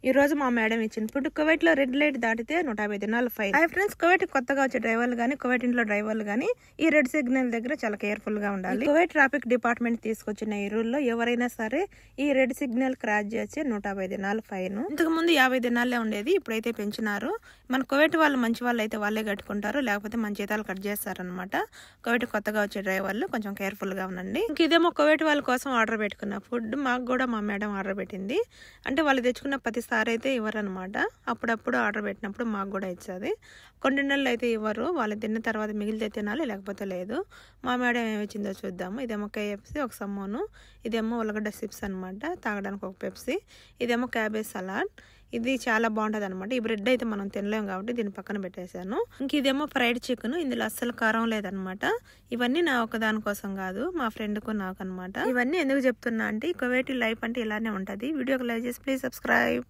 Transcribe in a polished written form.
ఈ రోజు మా మేడం ఇచ్చిన ఫుడ్. కువైట్ లో రెడ్ లైట్ దాటితే 150 దినాలు ఫైన్. హాయ్ ఫ్రెండ్స్, కువైట్ కొత్తగా వచ్చే డ్రైవర్లు గానీ, కువైట్ ఇంట్లో డ్రైవర్లు గానీ ఈ రెడ్ సిగ్నల్ దగ్గర చాలా కేర్ఫుల్ గా ఉండాలి. కువైట్ ట్రాఫిక్ డిపార్ట్మెంట్ తీసుకొచ్చిన ఈ రూల్ లో ఎవరైనా సరే ఈ రెడ్ సిగ్నల్ క్రాస్ చేసి 150 దినాలు ఫైన్. ఇంతకు ముందు 50 దినాలే ఉండేది, ఇప్పుడైతే పెంచినారు. మన కువైట్ వాళ్ళు మంచి వాళ్ళు అయితే వాళ్ళే కట్టుకుంటారు, లేకపోతే మన జీతాలు కట్ చేస్తారనమాట. కువైట్ కొత్తగా వచ్చే డ్రైవర్లు కొంచెం కేర్ఫుల్ గా ఉండండి. ఇంక ఇదేమో కువైట్ వాళ్ళ కోసం ఆర్డర్ పెట్టుకున్న ఫుడ్. మాకు కూడా మా మేడం ఆర్డర్ పెట్టింది. అంటే వాళ్ళు తెచ్చుకున్న ప్రతిసారి అయితే ఇవ్వరనమాట, అప్పుడప్పుడు ఆర్డర్ పెట్టినప్పుడు మాకు కూడా ఇచ్చేది. కొన్ని నెలలు అయితే ఇవ్వరు, వాళ్ళు తిన్న తర్వాత మిగిలితే తినాలి, లేకపోతే లేదు. మా మేడం ఏమి ఇచ్చిందో చూద్దాము. ఇదేమో KFC ఒక సమ్మోను, ఇదేమో ఉల్లగడ్డ చిప్స్ అనమాట, తాగడానికి ఒక పెప్సీ, ఇదేమో క్యాబేజ్ సలాడ్. ఇది చాలా బాగుంటుంది అనమాట. ఈ బ్రెడ్ అయితే మనం తినలేము కాబట్టి దీని పక్కన పెట్టేశాను. ఇంక ఇదేమో ఫ్రైడ్ చికెన్, ఇందులో అస్సలు కారం లేదనమాట. ఇవన్నీ నా ఒకదాని కోసం కాదు, మా ఫ్రెండ్కు నాకు అనమాట. ఇవన్నీ ఎందుకు చెప్తున్నా అంటే కువైట్ లైఫ్ అంటే ఇలానే ఉంటుంది. వీడియోకి లైక్ చేసి ప్లీజ్ సబ్స్క్రైబ్.